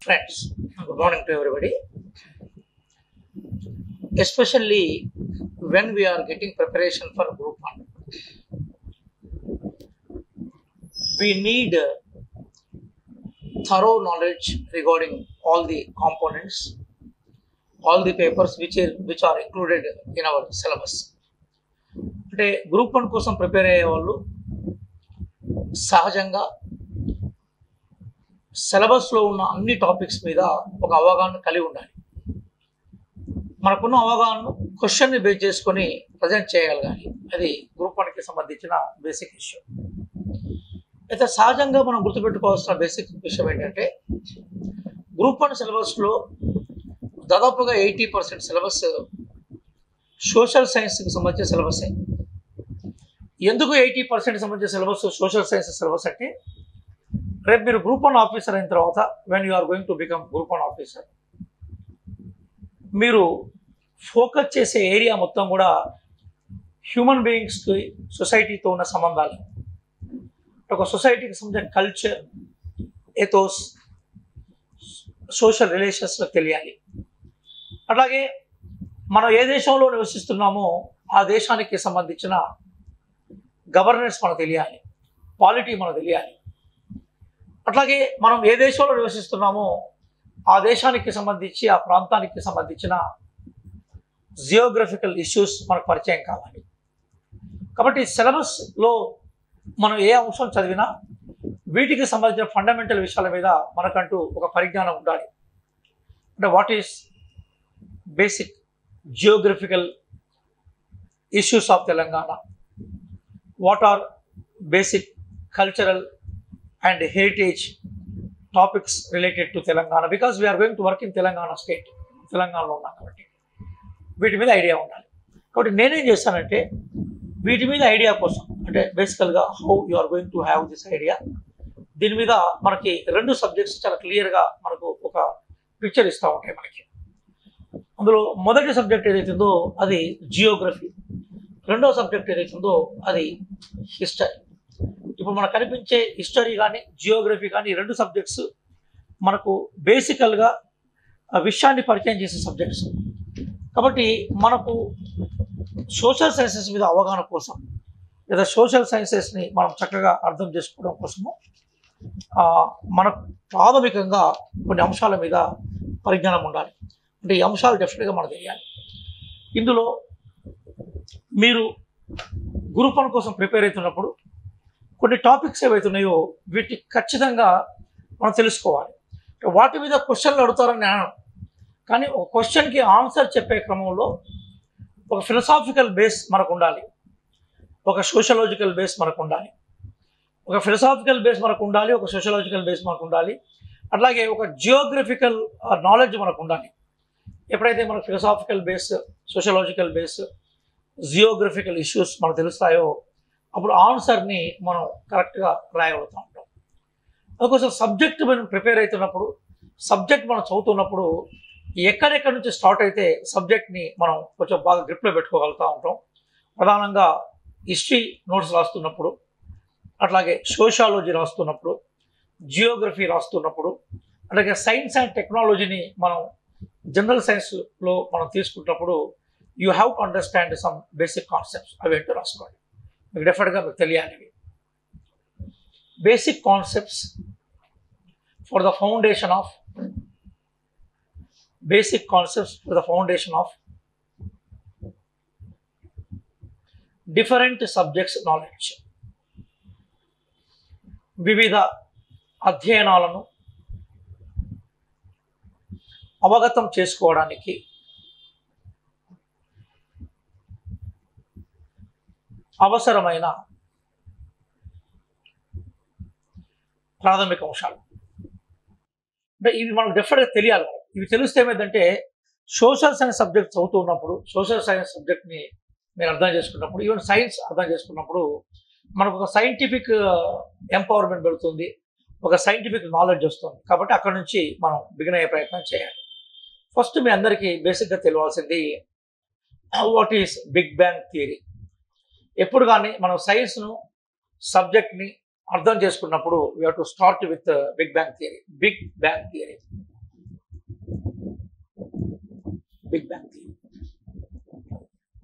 Friends, good morning to everybody. Especially when we are getting preparation for Group 1, we need thorough knowledge regarding all the components, all the papers which are included in our syllabus. అంటే group 1 కోసం prepare అయ్యే వాళ్ళు సహజంగా సిలబస్లో ఉన్న అన్ని topics మీద ఒక అవగాహన కలిగి ఉండాలి. మనకున్న అవగాహనను క్వశ్చన్ని బేస్ చేసుకొని ప్రజెంట్ చేయగలగాలి. అది గ్రూప్ 1కి సంబంధించిన బేసిక్ ఇష్యూ. అయితే సహజంగా మనం గుర్తుపెట్టుకోవాల్సిన బేసిక్ విషయం ఏంటంటే గ్రూప్ 1 సిలబస్లో దాదాపుగా 80% సిలబస్ సోషల్ సైన్స్కి సంబంధించిన సిలబస్. ఎందుకు 80% సంబంధించిన సిలబస్ సోషల్ సైన్స్ సిలబస్ అంటే రేపు మీరు గ్రూప్ 1 ఆఫీసర్ అయిన తర్వాత when you are going to become group 1 officer, మీరు ఫోకస్ చేసే ఏరియా మొత్తం కూడా హ్యూమన్ బీయింగ్స్కి సొసైటీతో ఉన్న సంబంధాలు, ఒక సొసైటీకి సంబంధించిన కల్చర్, ఎథోస్, సోషల్ రిలేషన్స్లో తెలియాలి. అట్లాగే మనం ఏ దేశంలో నివసిస్తున్నామో ఆ దేశానికి సంబంధించిన గవర్నెన్స్ మనకు తెలియాలి, పాలిటీ మనకు తెలియాలి. అట్లాగే మనం ఏ దేశంలో నివసిస్తున్నామో ఆ దేశానికి సంబంధించి ఆ ప్రాంతానికి సంబంధించిన జియోగ్రఫికల్ ఇష్యూస్ మనకు పరిచయం కావాలి. కాబట్టి సిలబస్లో మనం ఏ అంశం చదివినా వీటికి సంబంధించిన ఫండమెంటల్ విషయాల మీద మనకంటూ ఒక పరిజ్ఞానం ఉండాలి. అంటే what is basic geographical issues of Telangana, what are basic cultural and heritage topics related to Telangana, because we are going to work in Telangana state. తెలంగాణలో ఉన్నాం కాబట్టి వీటి మీద ఐడియా ఉండాలి. కాబట్టి నేనేం చేస్తానంటే వీటి మీద ఐడియా కోసం అంటే బేసికల్గా how you are going to have this idea, దీని మీద మనకి 2 సబ్జెక్ట్స్ చాలా క్లియర్గా మనకు ఒక పిక్చర్ ఇస్తూ ఉంటాయి మనకి. అందులో మొదటి సబ్జెక్ట్ ఏదైతుందో అది జియోగ్రఫీ, రెండవ సబ్జెక్ట్ ఏదైతుందో అది హిస్టరీ. ఇప్పుడు మనకు కనిపించే హిస్టరీ కానీ జియోగ్రఫీ కానీ 2 సబ్జెక్ట్స్ మనకు బేసికల్గా విషయాన్ని పరిచయం చేసే సబ్జెక్ట్స్. కాబట్టి మనకు సోషల్ సైన్సెస్ మీద అవగాహన కోసం లేదా సోషల్ సైన్సెస్ని మనం చక్కగా అర్థం చేసుకోవడం కోసము మనకు ప్రాథమికంగా కొన్ని అంశాల మీద పరిజ్ఞానం ఉండాలి. అంటే ఈ అంశాలు డెఫినెట్గా మనకు తెలియాలి. ఇందులో మీరు గ్రూప్ 1 కోసం ప్రిపేర్ అవుతున్నప్పుడు కొన్ని టాపిక్స్ ఏవైతున్నాయో వీటిని ఖచ్చితంగా మనం తెలుసుకోవాలి. వాటి మీద క్వశ్చన్లు అడుగుతారని నేను, కానీ ఒక క్వశ్చన్కి ఆన్సర్ చెప్పే క్రమంలో ఒక ఫిలసాఫికల్ బేస్ మనకు ఉండాలి, ఒక సోషలాజికల్ బేస్ మనకు ఉండాలి, ఒక ఫిలసాఫికల్ బేస్ మనకు ఉండాలి, ఒక సోషలాజికల్ బేస్ మనకు ఉండాలి. అట్లాగే ఒక జియోగ్రఫికల్ నాలెడ్జ్ మనకు ఉండాలి. ఎప్పుడైతే మనకు philosophical base, sociological base, geographical issues మనకు తెలుస్తాయో అప్పుడు ఆన్సర్ని మనం కరెక్ట్గా రాయగలుగుతూ ఉంటాం. అందుకోసం సబ్జెక్ట్ మనం ప్రిపేర్ అవుతున్నప్పుడు, సబ్జెక్ట్ మనం చదువుతున్నప్పుడు ఎక్కడెక్కడి నుంచి స్టార్ట్ అయితే సబ్జెక్ట్ని మనం కొంచెం బాగా గ్రిప్లో పెట్టుకోగలుగుతూ ఉంటాం. ప్రధానంగా హిస్టరీ నోట్స్ రాస్తున్నప్పుడు, అట్లాగే సోషాలజీ రాస్తున్నప్పుడు, జియోగ్రఫీ రాస్తున్నప్పుడు, అట్లాగే సైన్స్ అండ్ టెక్నాలజీని మనం జనరల్ సైన్స్లో మనం తీసుకుంటున్నప్పుడు you have to understand some basic concepts. అవి ఏంటో రాసుకోవాలి, మీకు డెఫినెట్గా మీకు తెలియాలి. Basic concepts for the foundation of different subjects knowledge. వివిధ అధ్యయనాలను అవగతం చేసుకోవడానికి అవసరమైన ప్రాథమిక అంశాలు. అంటే ఇవి మనకు డెఫినెట్గా తెలియాలి. ఇవి తెలిస్తే ఏమైందంటే సోషల్ సైన్స్ సబ్జెక్ట్ చదువుతూ ఉన్నప్పుడు, సోషల్ సైన్స్ సబ్జెక్ట్ని మీరు అర్థం చేసుకున్నప్పుడు, ఈవెన్ సైన్స్ అర్థం చేసుకున్నప్పుడు మనకు ఒక సైంటిఫిక్ ఎంపవర్మెంట్ పెడుతుంది, ఒక సైంటిఫిక్ నాలెడ్జ్ వస్తుంది. కాబట్టి అక్కడ నుంచి మనం బిగిన్ అయ్యే ప్రయత్నం చేయాలి. ఫస్ట్ మీ అందరికీ బేసిక్గా తెలియాల్సింది what is big bang theory? ఎప్పుడు కానీ మనం సైన్స్ను సబ్జెక్ట్ని అర్థం చేసుకున్నప్పుడు we have to start with big bang theory. Big bang theory, big bang theory.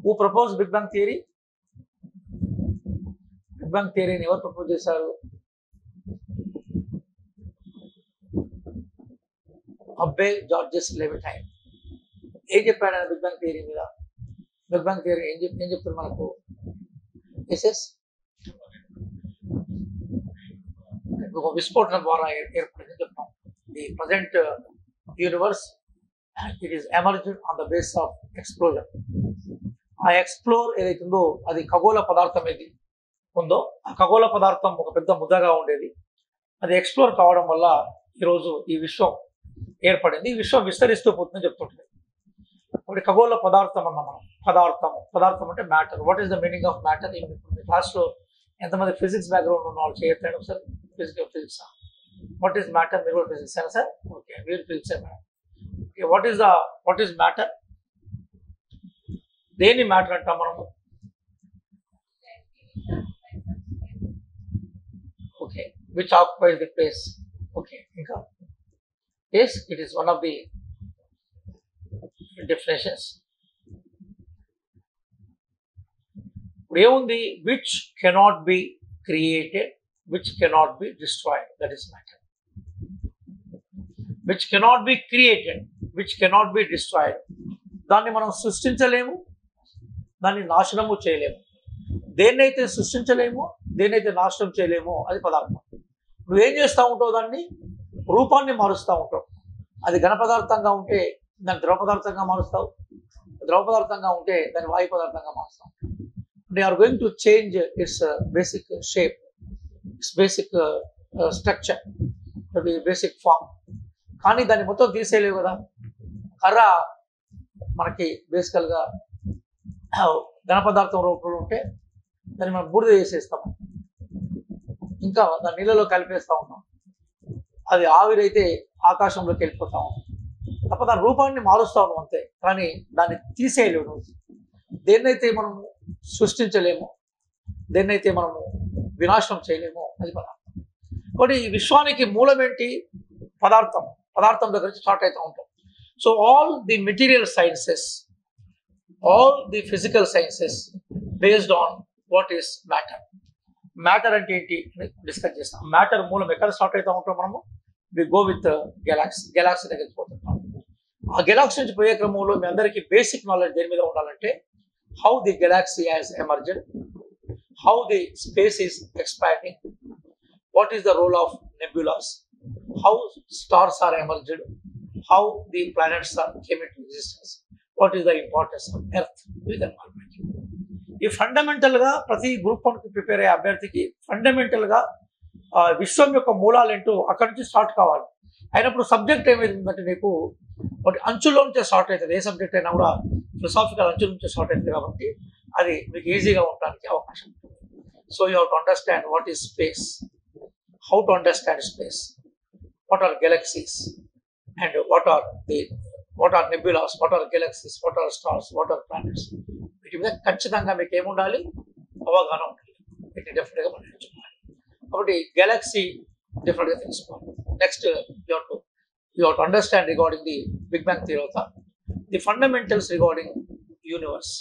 Who propose big bang theory? Big bang థియరీని ఎవరు ప్రపోజ్ చేశారు? అబ్బే జార్జెస్ లెవిటైన్. ఏం చెప్పాడు ఆయన బిగ్ బ్యాంగ్ థియరీ మీద? బిగ్ బ్యాంగ్ థియరీ ఏం చెప్తుంది మనకు? ఎస్ఎస్ ఒక విస్ఫోటనం ద్వారా ఏర్పడిందని చెప్తాం. The present universe it is emerged on the base of explosion. ఆ ఎక్స్ప్లోర్ ఏదైతుందో అది ఖగోళ పదార్థం ఏది ఉందో ఆ ఖగోళ పదార్థం ఒక పెద్ద ముద్దగా ఉండేది. అది ఎక్స్ప్లోర్ కావడం వల్ల ఈరోజు ఈ విశ్వం ఏర్పడింది. ఈ విశ్వం విస్తరిస్తూ పోతుందని చెప్తుంటుంది. ఒకటి ఖగోళ పదార్థం అన్న మనం. పదార్థం అంటే matter. What is the meaning of matter? క్లాస్లో ఎంతమంది ఫిజిక్స్ బ్యాక్గ్రౌండ్ ఉన్న వాళ్ళు చేయట్లేదు ఒకసారి. Physics what is matter? మీరు కూడా ఫిజిక్స్ అయినా సార్? ఓకే, మీరు physics madam. Okay, what is matter? దేని మ్యాటర్ అంటాం మనము? Okay, which occupies the place. Okay, ఇంకా yes it is one of the definitions. ఇప్పుడు ఏముంది? Which cannot be created, which cannot be destroyed, that is matter. Which cannot be created, which cannot be destroyed. దాన్ని మనం సృష్టించలేము, దాన్ని నాశనము చేయలేము. దేన్నైతే సృష్టించలేమో, దేన్నైతే నాశనం చేయలేమో అది పదార్థం. నువ్వు ఏం చేస్తూ ఉంటావు? దాన్ని రూపాన్ని మారుస్తూ ఉంటావు. అది ఘన పదార్థంగా ఉంటే దాన్ని ద్రవ పదార్థంగా మారుస్తావు, ద్రవ పదార్థంగా ఉంటే దాన్ని వాయు పదార్థంగా మారుస్తావు. They are going to change its basic shape, basic structure, basic form. కానీ దాన్ని మొత్తం తీసేయలేవు కదా. కర్ర మనకి బేసికల్గా ఘన పదార్థం రూపంలో ఉంటే దాన్ని మనం బూడిద చేసేస్తాము, ఇంకా దాన్ని నీళ్ళలో కలిపేస్తూ ఉంటాం. అది ఆవిరైతే ఆకాశంలోకి వెళ్ళిపోతా ఉంటాం. తప్ప దాని రూపాన్ని మారుస్తూ ఉన్నాం అంతే, కానీ దాన్ని తీసేయలేవు నువ్వు. దేన్నైతే మనము సృష్టించలేమో, దేన్నైతే మనము వినాశనం చేయలేమో అది పదార్థం. కాబట్టి ఈ విశ్వానికి మూలం ఏంటి? పదార్థం దగ్గర నుంచి స్టార్ట్ అవుతూ ఉంటాం. So all the material sciences, all the physical sciences based on what is matter. Matter అంటే ఏంటి డిస్కస్ చేస్తాం. మ్యాటర్ మూలం ఎక్కడ స్టార్ట్ అవుతూ ఉంటాం మనము? వి గో విత్ గెలాక్సీ దగ్గరికి పోతుంటాం. ఆ గెలాక్సీ నుంచి పోయే క్రమంలో మీ అందరికీ బేసిక్ నాలెడ్జ్ దేని మీద ఉండాలంటే how the Galaxy has emerged, how the space is expanding, what is the role of nebulas, how stars are emerged, how the planets are came into existence, what is the importance of earth with environment. ఈ ఫండమెంటల్గా ప్రతి group వన్కి prepare అయ్యే అభ్యర్థికి ఫండమెంటల్గా విశ్వం యొక్క మూలాలు ఏంటో అక్కడి నుంచి స్టార్ట్ కావాలి. అయినప్పుడు సబ్జెక్ట్ ఏమైందంటే నీకు ఒకటి అంచుల్లో నుంచే స్టార్ట్ అవుతుంది. ఏ సబ్జెక్ట్ అయినా కూడా ఫిలాసాఫికల్ అంచుల నుంచే స్టార్ట్ అవుతుంది కాబట్టి అది మీకు ఈజీగా ఉండడానికి అవకాశం ఉంటుంది. So you have to understand what is space, how to understand space, what are galaxies and what are nebulas, what are galaxies, what are stars, what are planets. వీటి మీద ఖచ్చితంగా మీకు ఏముండాలి? అవగాహన ఉండాలి. వీటిని డెఫినెట్గా మనం నేర్చుకోవాలి. కాబట్టి గెలాక్సీ డెఫినెట్గా తెలుసుకోవాలి. Next you have to understand regarding the big bang theory of the fundamentals regarding universe.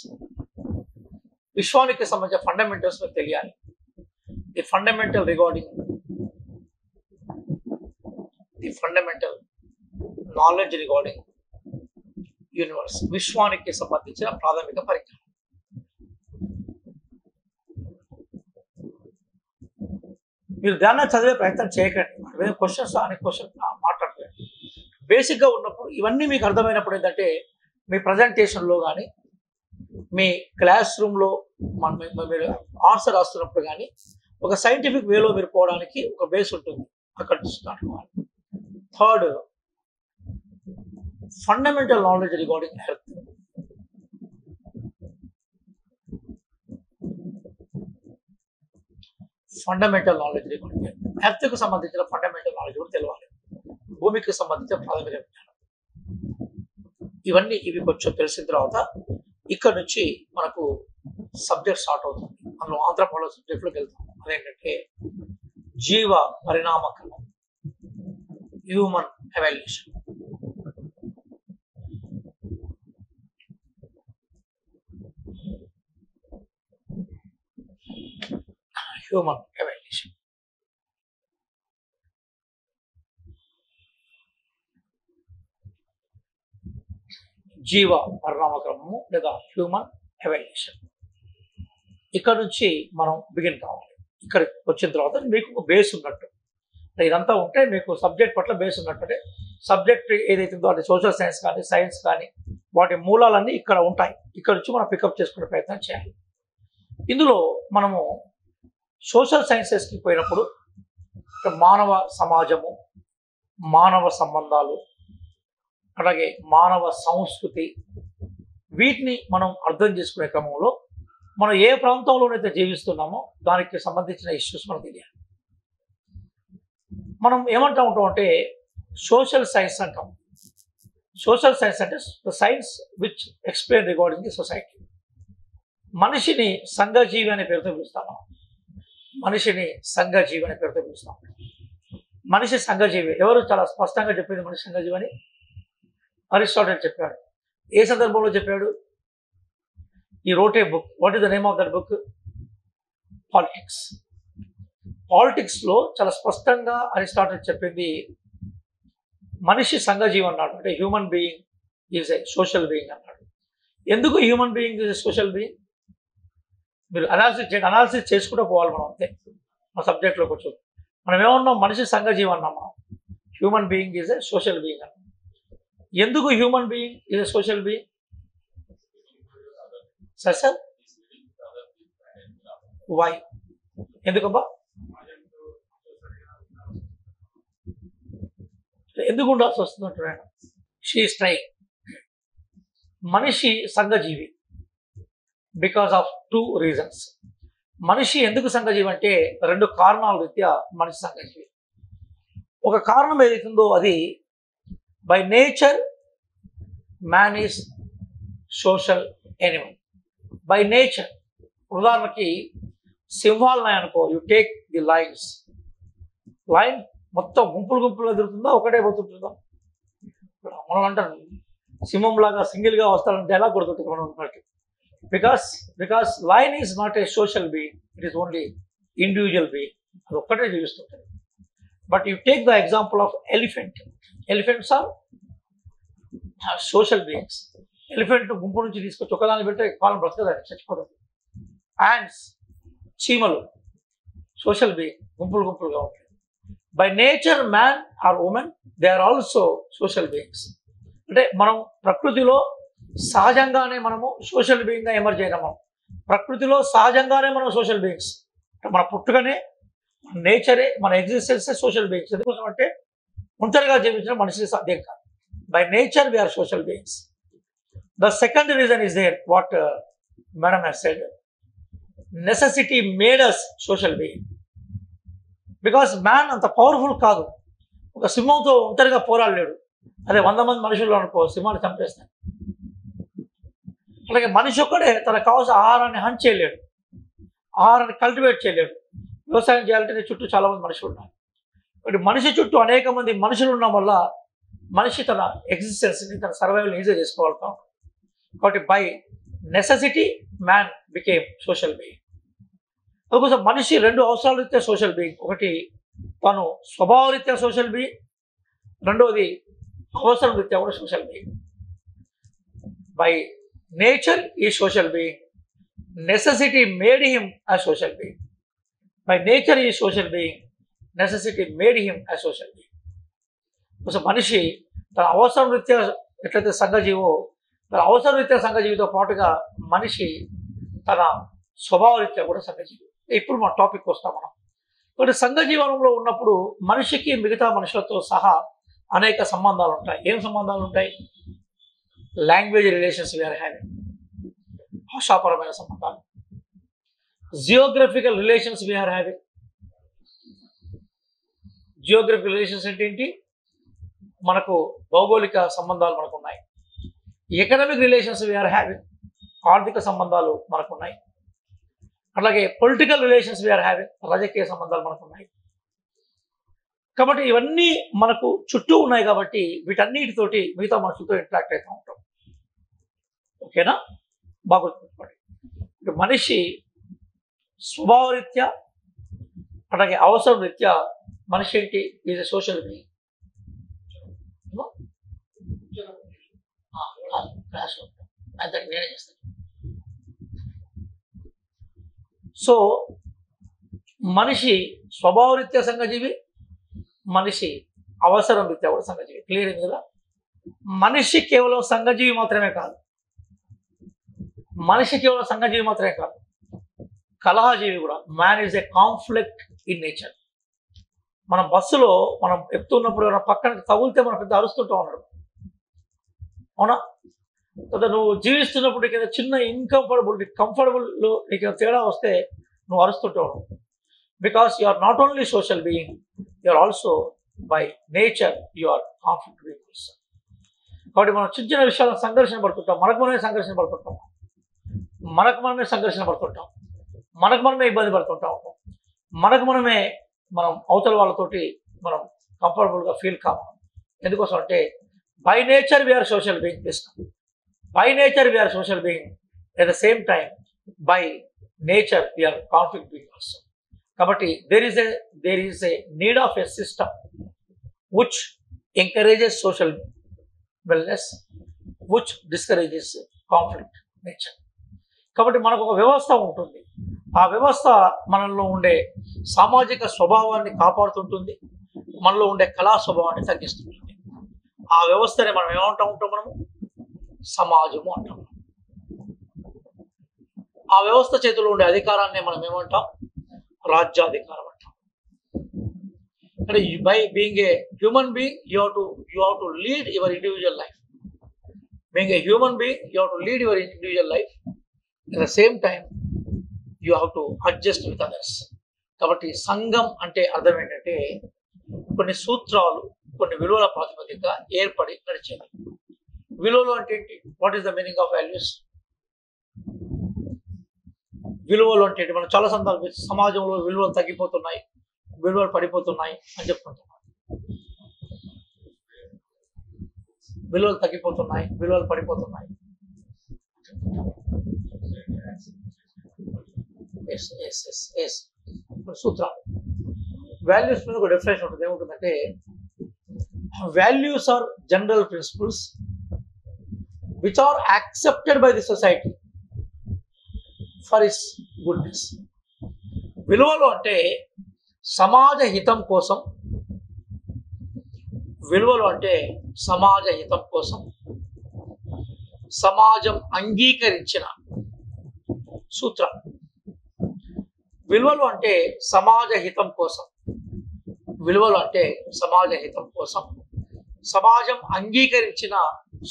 విశ్వానికి సంబంధించిన ఫండమెంటల్స్ మీకు తెలియాలి. The fundamental regarding the fundamental knowledge regarding universe. విశ్వానికి సంబంధించిన ప్రాథమిక పరిజ్ఞానం. మీరు దాన్ని చదివే ప్రయత్నం చేయకండి. మీద క్వశ్చన్స్ అనే క్వశ్చన్ మాట్లాడలేదు. బేసిక్గా ఉన్నప్పుడు ఇవన్నీ మీకు అర్థమైనప్పుడు ఏంటంటే మీ ప్రజెంటేషన్లో కానీ మీ క్లాస్ రూమ్లో మీరు ఆన్సర్ రాస్తున్నప్పుడు కానీ ఒక సైంటిఫిక్ వేలో మీరు పోవడానికి ఒక బేస్ ఉంటుంది. అక్కడ స్టార్ట్ కావాలి. Third, fundamental knowledge regarding earth. Fundamental knowledge regarding ఎర్త్కు సంబంధించిన ఫండమెంటల్ నాలెడ్జ్ కూడా తెలవాలి. భూమికి సంబంధించిన ప్రాథమిక విజ్ఞానం. ఇవి కొంచెం తెలిసిన తర్వాత ఇక్కడ నుంచి మనకు సబ్జెక్ట్ స్టార్ట్ అవుతుంది. అందులో ఆంథ్రోపాలజీ సబ్జెక్ట్లోకి వెళ్తాం. అదేంటంటే జీవ పరిణామ క్రమం, హ్యూమన్ ఎవల్యూషన్. Human evolution. జీవ పరిణామ క్రమము లేదా హ్యూమన్ ఎవల్యూషన్. ఇక్కడ నుంచి మనం బిగిన్ కావాలి. ఇక్కడికి వచ్చిన తర్వాత మీకు బేస్ ఉన్నట్టు, ఇదంతా ఉంటే మీకు సబ్జెక్ట్ పట్ల బేస్ ఉన్నట్టు. అంటే సబ్జెక్ట్ ఏదైతే ఉందో అది సోషల్ సైన్స్ కానీ సైన్స్ కానీ వాటి మూలాలన్నీ ఇక్కడ ఉంటాయి. ఇక్కడ నుంచి మనం పికప్ చేసుకునే ప్రయత్నం చేయాలి. ఇందులో మనము సోషల్ సైన్సెస్కి పోయినప్పుడు మానవ సమాజము, మానవ సంబంధాలు, అలాగే మానవ సంస్కృతి, వీటిని మనం అర్థం చేసుకునే క్రమంలో మనం ఏ ప్రాంతంలోనైతే జీవిస్తున్నామో దానికి సంబంధించిన ఇష్యూస్ మనకు తెలియాలి. మనం ఏమంటా ఉంటాం అంటే సోషల్ సైన్స్ అంటాం. సోషల్ సైన్స్ అంటే the science which explain regarding the society. మనిషిని సంఘజీవి అనే పేరుతో పిలుస్తాం. మనిషిని సంఘజీవి అనే పేరుతో పిలుస్తాం. మనిషి సంఘజీవి ఎవరు చాలా స్పష్టంగా చెప్పింది మనిషి సంఘజీవి అని అరిస్టాటిల్ చెప్పాడు. ఏ సందర్భంలో చెప్పాడు? ఈ wrote a book. What is the name of that book? Politics. పాలిటిక్స్లో చాలా స్పష్టంగా అరిస్టాటిల్ చెప్పింది మనిషి సంఘజీవి అన్నాడు. అంటే human being is a social being అన్నాడు. ఎందుకు human being is a social being? మీరు అనాలిసిస్ చేసుకుంటూ పోవాలి మనం, అంతే. మన సబ్జెక్ట్లోకి వచ్చి మనం ఏమన్నాం? మనిషి సంఘజీవి అన్నాం. మనం human being is a social being అన్నాం. ఎందుకు human being is a social being? Sir why? ఎందుకబ్బా? ఎందుకు ఉండాల్సి వస్తుంది అంటున్నాడు. She is trying. మనిషి సంఘజీవి బికాస్ ఆఫ్ 2 రీజన్స్. మనిషి ఎందుకు సంఘజీవి అంటే 2 కారణాల రీత్యా మనిషి సంఘజీవి. ఒక కారణం ఏదైతుందో అది by nature man is social Animal. By nature. ఉదాహరణకి సింహాలనే అనుకో, you take the lines. Line మొత్తం గుంపులుగా తిరుగుతుందా, ఒకటే పోతుంటుందా? మనం అంటాం సింహం లాగా సింగిల్గా వస్తారంటే ఎలా కొడుతుంటుంది మనం మనకి. Because lion is not a social being, it is only individual being. అది ఒక్కటే జీవిస్తుంటుంది. But you take the example of elephant. Elephants are social beings. Elephant గుంపు నుంచి తీసుకొచ్చి ఒకదాన్ని పెడితే కాలం బ్రతకదని చచ్చిపోతుంది. యాండ్స్, చీమలు సోషల్ బీయింగ్, గుంపులుగా ఉంటాయి. By nature man or women they are also social beings. అంటే మనం ప్రకృతిలో సహజంగానే మనము సోషల్ బీయింగ్గా ఎమర్జ్ అయినాము. ప్రకృతిలో సహజంగానే మనం సోషల్ బీయింగ్స్. మన పుట్టుకనే, మన నేచరే, మన ఎగ్జిస్టెన్సే సోషల్ బీయింగ్స్. ఎందుకోసం అంటే ఒంటరిగా జీవించడం మనిషికి సాధ్యం కాదు. By nature we are social beings. The second reason is there what madam has said. Necessity made us social being. Because man అంత పవర్ఫుల్ కాదు. ఒక సింహంతో ఒంటరిగా పోరాడలేడు. అదే 100 మంది మనుషులు అనుకో, సింహాన్ని చంపేస్తాడు. అలాగే మనిషి ఒక్కడే తనకు కావాల్సిన ఆహారాన్ని హంట్ చేయలేడు, ఆహారాన్ని కల్టివేట్ చేయలేడు. వ్యవసాయం చేయాలంటే చుట్టూ చాలా మంది మనుషులు ఉన్నారు. కాబట్టి మనిషి చుట్టూ అనేక మంది మనుషులు ఉండడం వల్ల మనిషి తన ఎగ్జిస్టెన్స్ని, తన సర్వైవల్ని ఈజీ చేసుకోగలుగుతాం. కాబట్టి by necessity man became social being. అందుకోసం మనిషి 2 అవసరాల రీత్యా సోషల్ బీయింగ్. ఒకటి తను స్వభావ రీత్యా సోషల్ బీయింగ్, రెండవది అవసరం రీత్యా కూడా సోషల్ బీయింగ్. బై నేచర్ ఈ social being, necessity made him as social being. By nature ఈ social being, necessity made him as social being. కోసం మనిషి తన అవసరం రీత్యా ఎట్లయితే సంఘజీవో, తన అవసరం రీత్యా సంఘజీవితో పాటుగా మనిషి తన స్వభావ రీత్యా కూడా సంఘజీవి. ఇప్పుడు మన టాపిక్ వస్తాం మనం. కాబట్టి సంఘజీవనంలో ఉన్నప్పుడు మనిషికి మిగతా మనుషులతో సహా అనేక సంబంధాలు ఉంటాయి. ఏం సంబంధాలు ఉంటాయి? లాంగ్వేజ్ రిలేషన్స్ వీఆర్ హ్యావింగ్, భాషాపరమైన సంబంధాలు. Geographical relations we are having. Geographical relations అంటే ఏంటి? మనకు భౌగోళిక సంబంధాలు మనకు ఉన్నాయి. ఎకనామిక్ రిలేషన్స్ వీఆర్ హ్యావింగ్, ఆర్థిక సంబంధాలు మనకున్నాయి. అలాగే పొలిటికల్ రిలేషన్స్ వీఆర్ హ్యావింగ్, రాజకీయ సంబంధాలు మనకున్నాయి. కాబట్టి ఇవన్నీ మనకు చుట్టూ ఉన్నాయి కాబట్టి వీటన్నిటితోటి మిగతా మనుషులతో ఇంటరాక్ట్ అవుతూ ఉంటాం. ఓకేనా? బాగా గుర్తుపెట్టుకోండి. ఇప్పుడు మనిషి స్వభావరీత్యా అలాగే అవసరం రీత్యా మనిషి ఏంటి? Is a social being. నేనే చేస్తాను. సో మనిషి స్వభావరీత్యా సంఘజీవి, మనిషి అవసరం రీత్యా కూడా సంఘజీవి. క్లియర్ అయింది కదా? మనిషి కేవలం సంఘజీవి మాత్రమే కాదు, మనిషి కేవలం సంఘజీవి మాత్రమే కాదు, కలహజీవి కూడా. Man is a conflict in nature. మన బస్సులో మనం ఎక్కుతున్నప్పుడు ఎవరైనా పక్కనకి తగులితే మనం పెద్ద అరుస్తుంటూ ఉన్నాడు, అవునా? కదా, నువ్వు జీవిస్తున్నప్పుడు నీకు చిన్న కంఫర్టబుల్లో నీకు తేడా వస్తే నువ్వు అరుస్తుంటావు. Because you are not only social being, you are also by nature you are conflict beings. కాబట్టి మనం చిన్న చిన్న విషయాలను సంఘర్షణ పడుతుంటాం, మనకు మనమే సంఘర్షణ పడుతుంటాం, మనకు మనమే ఇబ్బంది పడుతుంటాం, మనకు మనమే మనం అవతల వాళ్ళతోటి మనం కంఫర్టబుల్గా ఫీల్ కాము. ఎందుకోసం అంటే by nature we are social being. By nature we are social being, at the same time by nature we are conflict being also. కాబట్టి there is a need of a system which encourages social wellness, which discourages conflict nature. కాబట్టి మనకు ఒక వ్యవస్థ ఉంటుంది. ఆ వ్యవస్థ మనలో ఉండే సామాజిక స్వభావాన్ని కాపాడుతుంటుంది, మనలో ఉండే కళా స్వభావాన్ని తగ్గిస్తుంటుంది. ఆ వ్యవస్థనే మనం ఏమంటూ ఉంటాం? మనము సమాజము అంటాం. ఆ వ్యవస్థ చేతిలో ఉండే అధికారాన్ని మనం ఏమంటాం? రాజ్యాధికారం అంటాం. అంటే by being a human being you have to lead your individual life. Being a human being you have to lead your individual life, at the same time you have to adjust with others. కాబట్టి సంఘం అంటే అర్థం ఏంటంటే కొన్ని సూత్రాలు, కొన్ని విలువల ప్రాతిపదికగా ఏర్పడి నడిచేది. విలువలు అంటే ఏంటి? What is the meaning of values? విలువలు అంటే ఏంటి? మనం చాలా సందర్భాలు సమాజంలో విలువలు తగ్గిపోతున్నాయి, విలువలు పడిపోతున్నాయి అని చెప్పుకుంటున్నాం. విలువలు తగ్గిపోతున్నాయి, విలువలు పడిపోతున్నాయి. సూత్రాలు, వాల్యూస్ మీద ఒక డెఫినేషన్ ఉంటుంది. ఏముంటుందంటే values are general principles which are accepted by the society for its goodness. విలువలు అంటే సమాజ హితం కోసం, విలువలు అంటే సమాజ హితం కోసం సమాజం అంగీకరించిన సూత్రాలు. విలువలు అంటే సమాజ హితం కోసం, విలువలు అంటే సమాజ హితం కోసం సమాజం అంగీకరించిన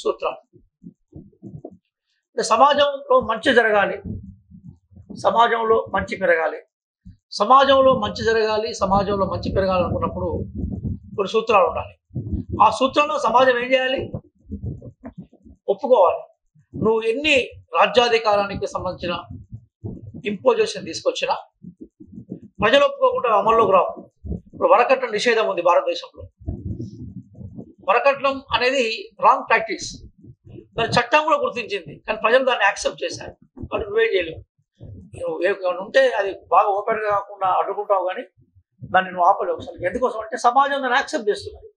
సూత్రాలు. సమాజంలో మంచి జరగాలి, సమాజంలో మంచి పెరగాలి, సమాజంలో మంచి జరగాలి, సమాజంలో మంచి పెరగాలనుకున్నప్పుడు కొన్ని సూత్రాలు ఉండాలి. ఆ సూత్రంలో సమాజం ఏం చేయాలి? ఒప్పుకోవాలి. నువ్వు ఎన్ని రాజ్యాధికారానికి సంబంధించిన ఇంపోజిషన్ తీసుకొచ్చినా ప్రజలు ఒప్పుకోకుండా అమల్లోకి రావు. ఇప్పుడు వరకట్నం నిషేధం ఉంది భారతదేశంలో. వరకట్నం అనేది రాంగ్ ప్రాక్టీస్, దాని చట్టం కూడా గుర్తించింది, కానీ ప్రజలు దాన్ని యాక్సెప్ట్ చేశారు. కాబట్టి నువ్వే చేయలేవు. నువ్వు ఏమైనా ఉంటే అది బాగా ఓపెన్గా కాకుండా అడ్డుకుంటావు, కానీ దాన్ని నువ్వు ఆపలేవు అసలు. ఎందుకోసం అంటే సమాజం దాన్ని యాక్సెప్ట్ చేస్తున్నది.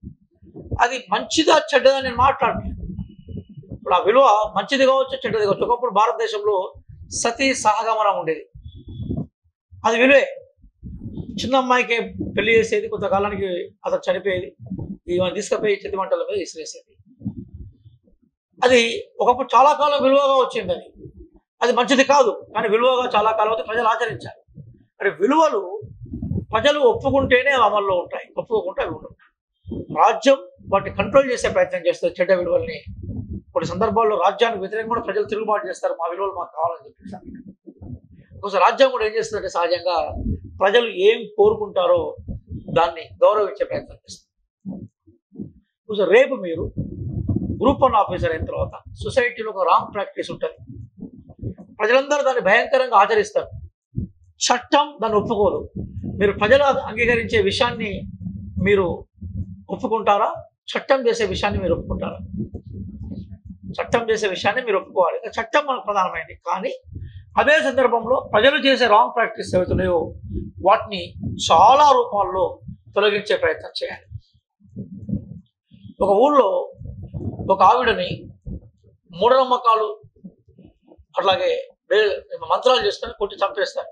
అది మంచిదా చెడ్డదా నేను మాట్లాడలేదు. ఇప్పుడు ఆ విలువ మంచిది కావచ్చు, చెడ్డది కావచ్చు. ఒకప్పుడు భారతదేశంలో సతీ సహగమనం ఉండేది, అది విలువే. చిన్న అమ్మాయికి పెళ్లి చేసేది, కొంతకాలానికి అతను చనిపోయేది, ఇవన్నీ తీసుకుపోయి చెత్తి మంటల మీద విసిరేసేది. అది ఒకప్పుడు చాలా కాలం విలువగా వచ్చింది. అది మంచిది కాదు, కానీ విలువగా చాలా కాలం అయితే ప్రజలు ఆచరించారు. అంటే విలువలు ప్రజలు ఒప్పుకుంటేనే అమల్లో ఉంటాయి, ఒప్పుకోకుంటే అవి ఉండవు. రాజ్యం వాటిని కంట్రోల్ చేసే ప్రయత్నం చేస్తుంది, చెడ్డ విలువల్ని. కొన్ని సందర్భాల్లో రాజ్యానికి వ్యతిరేకంగా కూడా ప్రజలు తిరుగుబాటు చేస్తారు, మా విలువలు మాకు కావాలని చెప్పేసి. ఒకసారి రాజ్యం కూడా ఏం చేస్తుందంటే సహజంగా ప్రజలు ఏం కోరుకుంటారో దాన్ని గౌరవించే ప్రయత్నం చేస్తారు. రేపు మీరు గ్రూప్ 1 ఆఫీసర్ అయిన తర్వాత సొసైటీలో ఒక రాంగ్ ప్రాక్టీస్ ఉంటుంది. ప్రజలందరూ దాన్ని భయంకరంగా ఆచరిస్తారు. చట్టం దాన్ని ఒప్పుకోదు. మీరు ప్రజలు అంగీకరించే విషయాన్ని మీరు ఒప్పుకుంటారా? చట్టం చేసే విషయాన్ని మీరు ఒప్పుకుంటారా? చట్టం చేసే విషయాన్ని మీరు ఒప్పుకోవాలి. చట్టం మనకు ప్రధానమైనది. కానీ అదే సందర్భంలో ప్రజలు చేసే రాంగ్ ప్రాక్టీస్ ఏవైతున్నాయో వాటిని చాలా రూపాల్లో తొలగించే ప్రయత్నం చేయాలి. ఒక ఊళ్ళో ఒక ఆవిడని మూఢనమ్మకాలు అట్లాగే మంత్రాలు చేసుకొని కొట్టి చంపేస్తారు.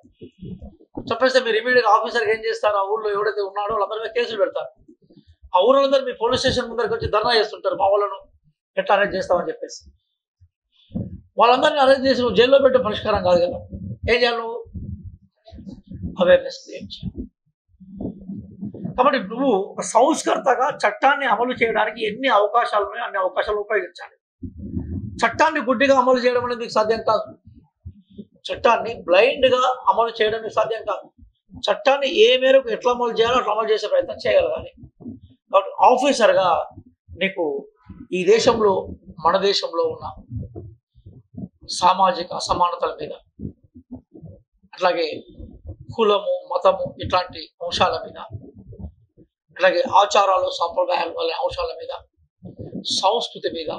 చంపేస్తే మీరు ఇమీడియట్గా ఆఫీసర్కి ఏం చేస్తారు? ఆ ఊళ్ళో ఎవడైతే ఉన్నాడో వాళ్ళందరి మీద కేసులు పెడతారు. ఆ ఊళ్ళందరూ మీ పోలీస్ స్టేషన్ ముందరికి వచ్చి ధర్నా చేస్తుంటారు, మా వాళ్ళను ఎట్లా అరెస్ట్ చేస్తామని చెప్పేసి. వాళ్ళందరినీ అరెస్ట్ చేసి నువ్వు జైల్లో పెట్టే పరిష్కారం కాదు కదా. ఏం చేయాలి? నువ్వు అవేర్నెస్ క్రియేట్ చేయాలి. కాబట్టి నువ్వు ఒక సంస్కర్తగా చట్టాన్ని అమలు చేయడానికి ఎన్ని అవకాశాలు ఉన్నాయో అన్ని అవకాశాలు ఉపయోగించాలి. చట్టాన్ని గుడ్డిగా అమలు చేయడం అనేది మీకు సాధ్యం కాదు. చట్టాన్ని బ్లైండ్గా అమలు చేయడం మీకు సాధ్యం కాదు. చట్టాన్ని ఏ మేరకు ఎట్లా అమలు చేయాలో అట్లా అమలు చేసే ప్రయత్నం చేయగలగాలి. కాబట్టి ఆఫీసర్గా నీకు ఈ దేశంలో మన దేశంలో ఉన్న సామాజిక అసమానతల మీద అట్లాగే కులము మతము ఇట్లాంటి అంశాల మీద అట్లాగే ఆచారాలు సంప్రదాయాలు వల్ల అంశాల మీద సంస్కృతి మీద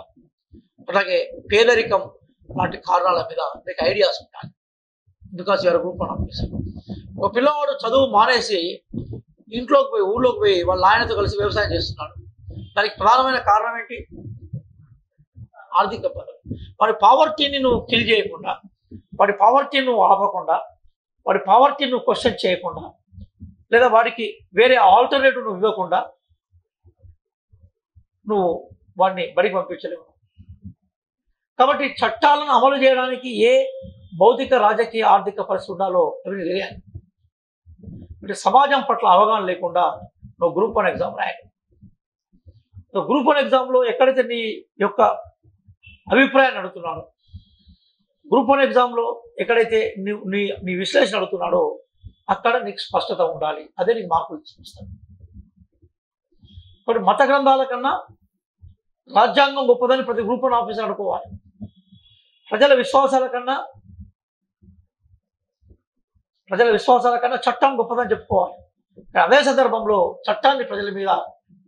అట్లాగే పేదరికం లాంటి కారణాల మీద మీకు ఐడియాస్ ఉంటాయి. Because you are group one officer. ఒక పిల్లవాడు చదువు మానేసి ఇంట్లోకి పోయి ఊళ్ళోకి పోయి వాళ్ళ ఆయనతో కలిసి వ్యవసాయం చేస్తున్నాడు. దానికి ప్రధానమైన కారణం ఏంటి? ఆర్థిక పదవి. వాడి పావర్టీని నువ్వు కిల్ చేయకుండా, వాడి పావర్టీని నువ్వు ఆపకుండా, వాడి పావర్టీని నువ్వు క్వశ్చన్ చేయకుండా, లేదా వాడికి వేరే ఆల్టర్నేటివ్ నువ్వు ఇవ్వకుండా నువ్వు వాడిని బడికి పంపించలేవు. కాబట్టి చట్టాలను అమలు చేయడానికి ఏ భౌతిక రాజకీయ ఆర్థిక పరిస్థితి ఉండాలో అవి తెలియాలి. అంటే సమాజం పట్ల అవగాహన లేకుండా నువ్వు గ్రూప్ 1 ఎగ్జామ్ రాయాలి. గ్రూప్ 1 ఎగ్జామ్లో ఎక్కడైతే నీ యొక్క అభిప్రాయాన్ని అడుగుతున్నాడో, గ్రూప్ 1 ఎగ్జామ్లో ఎక్కడైతే నీ విశ్లేషణ అడుగుతున్నాడో అక్కడ నీకు స్పష్టత ఉండాలి. అదే నీకు మార్కులు తీసుకొస్తాను. కాబట్టి మత గ్రంథాల కన్నా రాజ్యాంగం గొప్పదని ప్రతి గ్రూప్ 1 ఆఫీసర్ అనుకోవాలి. ప్రజల విశ్వాసాల కన్నా చట్టం గొప్పదని చెప్పుకోవాలి. అదే సందర్భంలో చట్టాన్ని ప్రజల మీద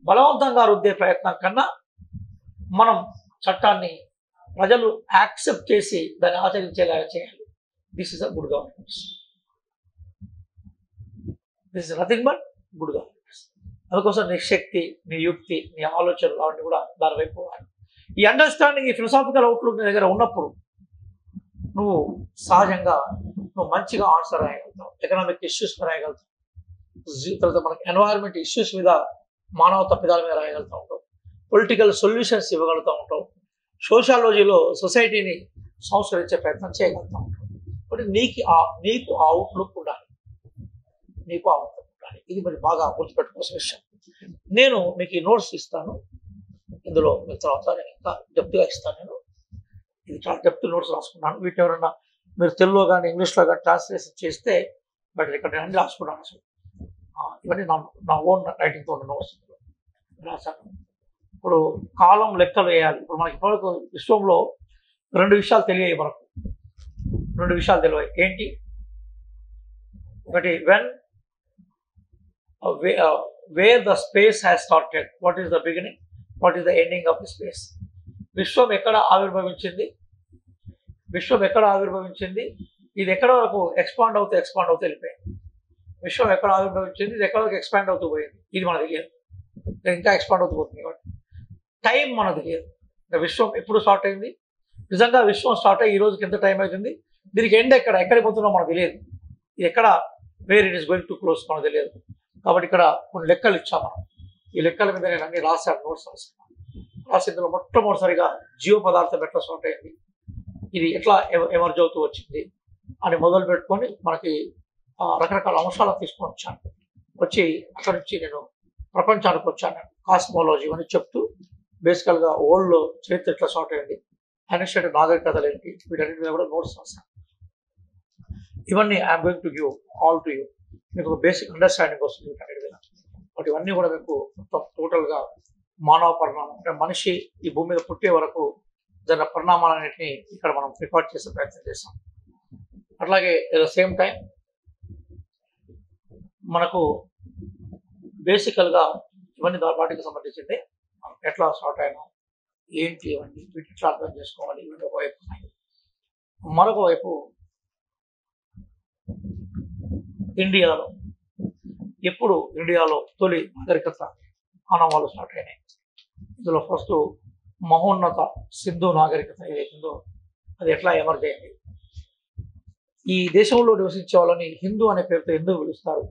బలవంతంగా రుద్దే ప్రయత్నం కన్నా మనం చట్టాన్ని ప్రజలు యాక్సెప్ట్ చేసి దాన్ని ఆచరించేలాగా చేయాలి. This is a good governance. This is nothing but good governance. అందుకోసం నీ శక్తి, నీ యుక్తి, నీ ఆలోచనలు అవన్నీ కూడా దాని వైపు పోవాలి. ఈ అండర్స్టాండింగ్, ఈ ఫిలసాఫికల్ అవుట్లుక్ నీ దగ్గర ఉన్నప్పుడు నువ్వు సహజంగా నువ్వు మంచిగా ఆన్సర్ రాయగలుగుతావు. ఎకనామిక్ ఇష్యూస్ రాయగలుగుతావు. తర్వాత మనకి ఎన్వైరన్మెంట్ ఇష్యూస్ మీద, మానవ తప్పిదాల మీద రాయగలుగుతూ ఉంటావు. పొలిటికల్ సొల్యూషన్స్ ఇవ్వగలుగుతూ ఉంటావు. సోషాలజీలో సొసైటీని సంస్కరించే ప్రయత్నం చేయగలుగుతూ ఉంటావు. కాబట్టి నీకు ఆ అవుట్లుక్ ఉండాలి. ఇది మరి బాగా గుర్తుపెట్టుకోవాల్సిన విషయం. నేను మీకు ఈ నోట్స్ ఇస్తాను. ఇందులో మీరు తర్వాత నేను ఇంకా డెప్త్గా ఇస్తాను. నేను ఇది చాలా డెప్త్ నోట్స్ రాసుకున్నాను. వీటి ఎవరన్నా మీరు తెలుగులో కానీ ఇంగ్లీష్లో కానీ ట్రాన్స్లేషన్ చేస్తే బట్ ఇక్కడ నేను అన్ని రాసుకున్నాను. అసలు ఇవన్నీ నా ఓన్ రైటింగ్తో ఉన్న నోట్స్ రాశాను. ఇప్పుడు కాలం లెక్కలు వేయాలి. ఇప్పుడు మనకి ఇప్పటివరకు విశ్వంలో 2 విషయాలు తెలియాయి. మనకు 2 విషయాలు తెలియాయి. ఏంటి? ఒకటి wear the space has started, what is the beginning, what is the ending of the space. విశ్వం ఎక్కడ ఆవిర్భవించింది, ఇది ఎక్కడ వరకు ఎక్స్పాండ్ అవుతూ వెళ్ళిపోయింది. విశ్వం ఎక్కడ ఆవిర్భవించింది, ఇది ఎక్కడ వరకు ఎక్స్పాండ్ అవుతూ పోయింది, ఇది మనకు తెలియదు. ఇంకా ఎక్స్పాండ్ అవుతూ పోతుంది. కాబట్టి టైం మనకు తెలియదు. విశ్వం ఎప్పుడు స్టార్ట్ అయింది, నిజంగా విశ్వం స్టార్ట్ అయ్యి ఈ రోజుకి ఎంత టైం అవుతుంది, దీనికి ఎండ్ ఎక్కడికి పోతుందో మనకు తెలియదు. ఇది ఎక్కడ where it is going to close మనకు తెలియదు. కాబట్టి ఇక్కడ కొన్ని లెక్కలు ఇచ్చాం మనం. ఈ లెక్కల మీద నేను అన్ని రాశాను, నోట్స్ రాసి ఇందులో మొట్టమొదటిసారిగా జీవ పదార్థం ఎట్లా స్టార్ట్ అయింది, ఇది ఎట్లా ఎమర్జ్ అవుతూ వచ్చింది అని మొదలు పెట్టుకొని మనకి రకరకాల అంశాలు తీసుకొని వచ్చి అక్కడి నుంచి నేను ప్రపంచానికి వచ్చాను. కాస్మాలజీ అని చెప్తూ బేసికల్గా వరల్డ్లో చరిత్ర ఎట్లా స్టార్ట్ అయింది, అన్షియేటెడ్ నాగరికతలు ఏంటి, వీటన్నిటి మీద కూడా నోట్స్ రాశాను. ఇవన్నీ I'm going to give all to you. మీకు ఒక బేసిక్ అండర్స్టాండింగ్ వస్తుంది వీటన్నిటి మీద. బట్ ఇవన్నీ కూడా మీకు మొత్తం టోటల్గా మానవ పరిణామం, అంటే మనిషి ఈ భూమి మీద పుట్టే వరకు జరిగిన పరిణామాలన్నింటినీ ఇక్కడ మనం రికార్డ్ చేసే ప్రయత్నం చేస్తాం. అట్లాగే ఎట్ ద సేమ్ టైం మనకు బేసికల్గా ఇవన్నీ వాటికి సంబంధించింది ఎట్లా స్టార్ట్ అయినా ఏంటి ఇవన్నీ వీటి ఎట్లా అర్థం చేసుకోవాలి ఇవన్నీ ఒకవైపు ఉన్నాయి. మరొక వైపు ఇండియాలో తొలి నాగరికత ఆనవాళ్ళు స్టార్ట్ అయినాయి. ఇందులో ఫస్ట్ మహోన్నత సింధు నాగరికత ఏదైతుందో అది ఎట్లా ఎమర్జ్ అయింది, ఈ దేశంలో నివసించే వాళ్ళని హిందూ అనే పేరుతో ఎందుకు పిలుస్తారు,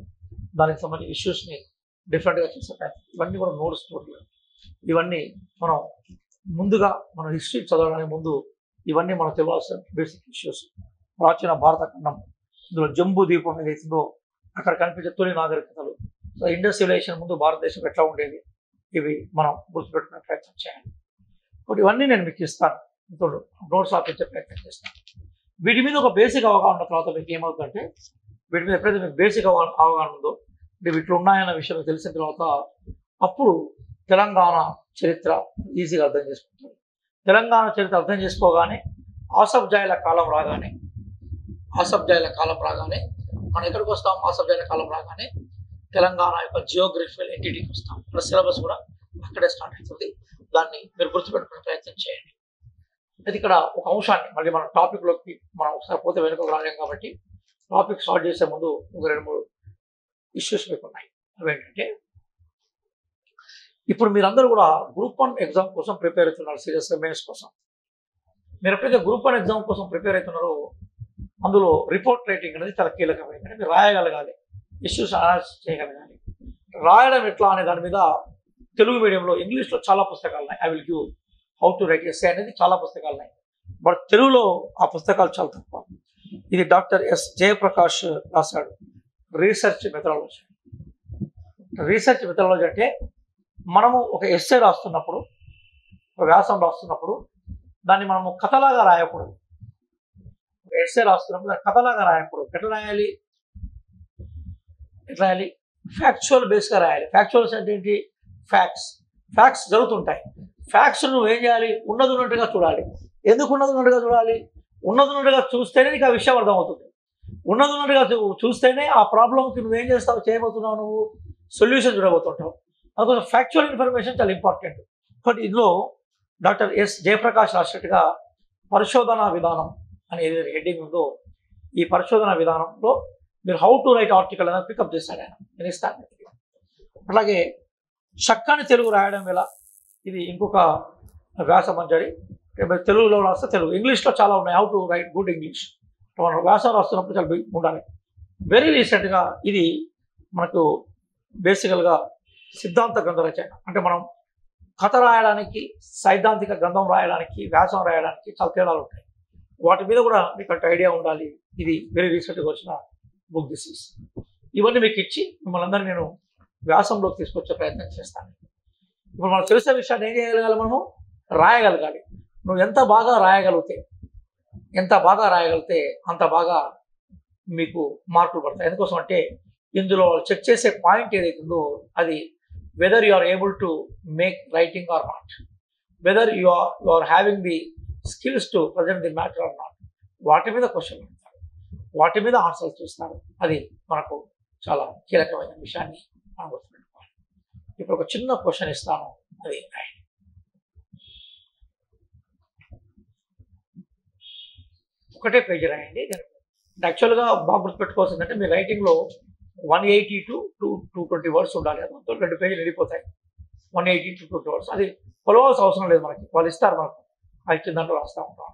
దానికి సంబంధించిన ఇష్యూస్ని డిఫరెంట్గా చేసే ఇవన్నీ కూడా నోట్స్ స్టోరీలు. ఇవన్నీ మనం ముందుగా మన హిస్టరీ చదవడానికి ముందు ఇవన్నీ మనం తెలియాల్సిన బేసిక్ ఇష్యూస్. ప్రాచీన భారత ఖండం, ఇందులో జంబూ ద్వీపం ఏదైతుందో అక్కడ కనిపించే తొలి నాగరికతలు, సో ఇండస్ సివిలైజేషన్ ముందు భారతదేశం ఎట్లా ఉండేది, ఇవి మనం గుర్తుపెట్టుకునే ప్రయత్నం చేయాలి. ఇప్పుడు ఇవన్నీ నేను మీకు ఇస్తాను, నోట్స్ ఆపించే ప్రయత్నం చేస్తాను. వీటి మీద ఒక బేసిక్ అవగాహన ఉన్న తర్వాత మీకు ఏమవుతుందంటే, వీటి మీద ఎప్పుడైతే మీకు బేసిక్ అవగాహన ఉందో, వీటిలో ఉన్నాయన్న విషయం తెలిసిన తర్వాత అప్పుడు తెలంగాణ చరిత్ర ఈజీగా అర్థం చేసుకుంటారు. తెలంగాణ చరిత్ర అర్థం చేసుకోగానే ఆసఫ్జాయిల కాలం రాగానే మనం ఎక్కడికి వస్తాం, ఆసఫ్జాయిల కాలం రాగానే తెలంగాణ యొక్క జియోగ్రఫికల్ ఎంటిటీకి వస్తాం. మన సిలబస్ కూడా అక్కడే స్టార్ట్ అవుతుంది. దాన్ని మీరు గుర్తుపెట్టుకునే ప్రయత్నం చేయండి. అది ఇక్కడ ఒక అంశాన్ని మళ్ళీ మన టాపిక్లోకి మనం ఒకసారి పోతే వెనుకకు రాలేం కాబట్టి టాపిక్ స్టార్ట్ చేసే ముందు ఒక 2-3 ఇష్యూస్ మీకు ఉన్నాయి. అవేంటంటే, ఇప్పుడు మీరందరూ కూడా గ్రూప్ 1 ఎగ్జామ్ కోసం ప్రిపేర్ అవుతున్నారు, సీరియస్గా మెయిన్స్ కోసం. మీరు ఎప్పుడైతే గ్రూప్ 1 ఎగ్జామ్ కోసం ప్రిపేర్ అవుతున్నారో అందులో రిపోర్ట్ రైటింగ్ అనేది చాలా కీలకమైంది. మీరు రాయగలగాలి, ఇష్యూస్ అనాలిసిస్ చేయగలగాలి. రాయడం ఎట్లా అనే దాని మీద తెలుగు మీడియంలో, ఇంగ్లీష్లో చాలా పుస్తకాలు ఉన్నాయి. I will give how to right essay అనేది చాలా పుస్తకాలు ఉన్నాయి. బట్ తెలుగులో ఆ పుస్తకాలు చాలా తక్కువ. ఇది డాక్టర్ ఎస్ జయప్రకాష్ రాశాడు, రీసెర్చ్ మెథడాలజీ. రీసెర్చ్ మెథడాలజీ అంటే మనము ఒక ఎస్సే రాస్తున్నప్పుడు, ఒక వ్యాసం రాస్తున్నప్పుడు దాన్ని మనము కథలాగా రాయకూడదు. ఎస్సే రాస్తున్నప్పుడు దాన్ని కథలాగా రాయకూడదు. ఎట్లా రాయాలి? ఫ్యాక్చువల్ బేస్గా రాయాలి. ఫ్యాక్చువల్స్ అంటే ఏంటి? ఫ్యాక్ట్స్ జరుగుతుంటాయి. ఫ్యాక్ట్స్ నువ్వు ఏం చేయాలి? ఉన్నది ఉన్నట్టుగా చూడాలి. ఎందుకు ఉన్నది ఉన్నట్టుగా చూడాలి? ఉన్నది ఉన్నట్టుగా చూస్తేనే నీకు ఆ విషయం అర్థమవుతుంది. ఉన్నది ఉన్నట్టుగా చూస్తేనే ఆ ప్రాబ్లంకి నువ్వేం చేస్తావు, చేయబోతున్నావు, నువ్వు సొల్యూషన్ చూడబోతుంటావు. అందుకోసం ఫ్యాక్చువల్ ఇన్ఫర్మేషన్ చాలా ఇంపార్టెంట్. బట్ ఇందులో డాక్టర్ ఎస్ జయప్రకాష్ రాసినట్టుగా పరిశోధనా విధానం అనేది హెడ్డింగ్ ఉందో, ఈ పరిశోధన విధానంలో మీరు హౌ టు రైట్ ఆర్టికల్ అనేది పికప్ చేశాడు ఆయన. నేను ఇస్తాను. అట్లాగే చక్కని తెలుగు రాయడం ఎలా, ఇది ఇంకొక వ్యాసమంజరి. తెలుగులో రాస్తే తెలుగు, ఇంగ్లీష్లో చాలా ఉన్నాయి. How to right good English. మనం వ్యాసం రాస్తున్నప్పుడు చాలా ఉండాలి. వెరీ రీసెంట్గా ఇది మనకు బేసికల్గా సిద్ధాంత గ్రంథ రచన, అంటే మనం కథ రాయడానికి, సైద్ధాంతిక గ్రంథం రాయడానికి, వ్యాసం రాయడానికి చాలా తేడాలు ఉంటాయి. వాటి మీద కూడా మీకు అంటే ఐడియా ఉండాలి. ఇది వెరీ రీసెంట్గా వచ్చిన బుక్ దిస్ ఈస్. ఇవన్నీ మీకు ఇచ్చి మిమ్మల్ని అందరినీ నేను వ్యాసంలోకి తీసుకొచ్చే ప్రయత్నం చేస్తాను. ఇప్పుడు మనకు తెలిసిన విషయాన్ని ఏం చేయగలగాలి? మనము రాయగలగాలి. నువ్వు ఎంత బాగా రాయగలిగితే అంత బాగా మీకు మార్కులు పడతాయి. ఎందుకోసం అంటే ఇందులో వాళ్ళు చెక్ చేసే పాయింట్ ఏదైతుందో అది whether you are able to make writing or not, whether you are having the skills to present the matter or not. వాటి మీద క్వశ్చన్ అడుగుతారు, వాటి మీద ఆన్సర్స్ చూస్తారు. అది మనకు చాలా కీలకమైన విషయాన్ని మనం గుర్తుపెట్టుకోవాలి. ఇప్పుడు ఒక చిన్న క్వశ్చన్ ఇస్తాను, అది ఒకటే పేజీ రాయండి. యాక్చువల్గా బాగా గుర్తుపెట్టుకోవాల్సిందంటే మీ రైటింగ్లో 180 to 220 వర్డ్స్ ఉండాలి. అదంతా 2 పేజీలు వెళ్ళిపోతాయి. 180 to 220 వర్డ్స్ అది కొలవాల్సిన అవసరం లేదు. మనకి వాళ్ళు ఇస్తారు, మనకు అది కింద రాస్తూ ఉంటాం.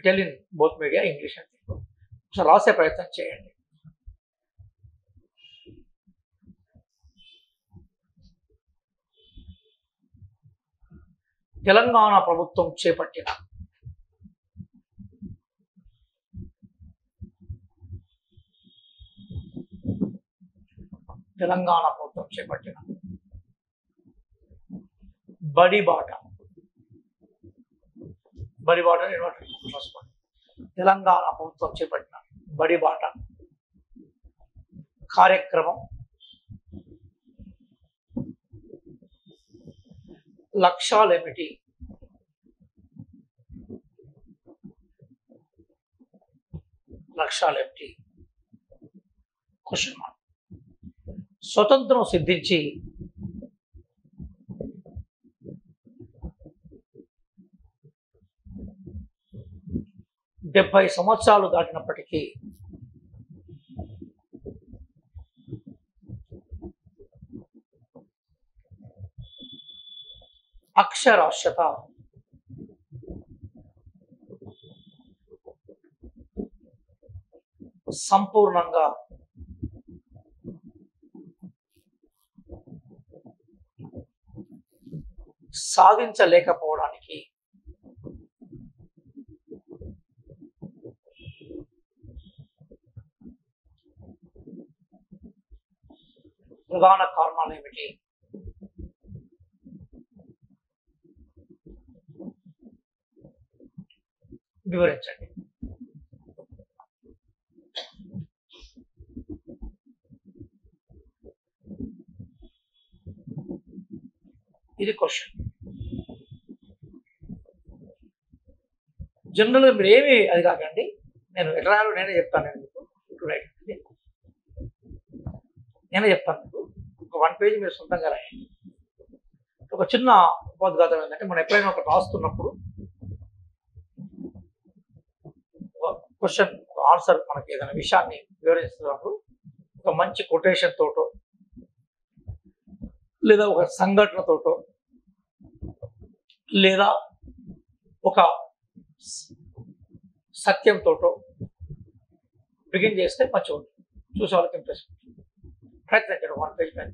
Tell in both media, English and Telugu. ఒకసారి రాసే ప్రయత్నం చేయండి. తెలంగాణ ప్రభుత్వం చేపట్టిన బడిబాట తెలంగాణ ప్రభుత్వం చేపట్టిన బడిబాట కార్యక్రమం లక్ష్యాలేమిటి? లక్ష్యాలు ఏమిటి? Question mark. స్వతంత్రం సిద్ధించి 70 సంవత్సరాలు దాటినప్పటికీ అక్షరాస్యత సంపూర్ణంగా సాధించలేకపోవడానికి ప్రధాన కారణాలు ఏమిటి? వివరించండి. ఇది క్వశ్చన్. జనరల్గా మీరు ఏమి అది కాకండి, నేను ఎట్లా రాయాలో నేనే చెప్తాను. నేను మీకు రైట్ నేనే చెప్తాను. మీకు ఒక 1 పేజీ మీరు సొంతంగా రాయండి. ఒక చిన్న ఉపోద్ఘాతం ఏంటంటే, మనం ఎప్పుడైనా ఒకటి రాస్తున్నప్పుడు క్వశ్చన్ ఆన్సర్ మనకి ఏదైనా విషయాన్ని వివరిస్తున్నప్పుడు ఒక మంచి కొటేషన్ తోటో లేదా ఒక సంఘటనతోటో లేదా ఒక సత్యంతోటో బిగిన్ చేస్తే మంచిగా ఉంటుంది. చూసే వాళ్ళకి ఇంట్రెస్ట్. ప్రయత్నించండి 1 పేజ్ పైన.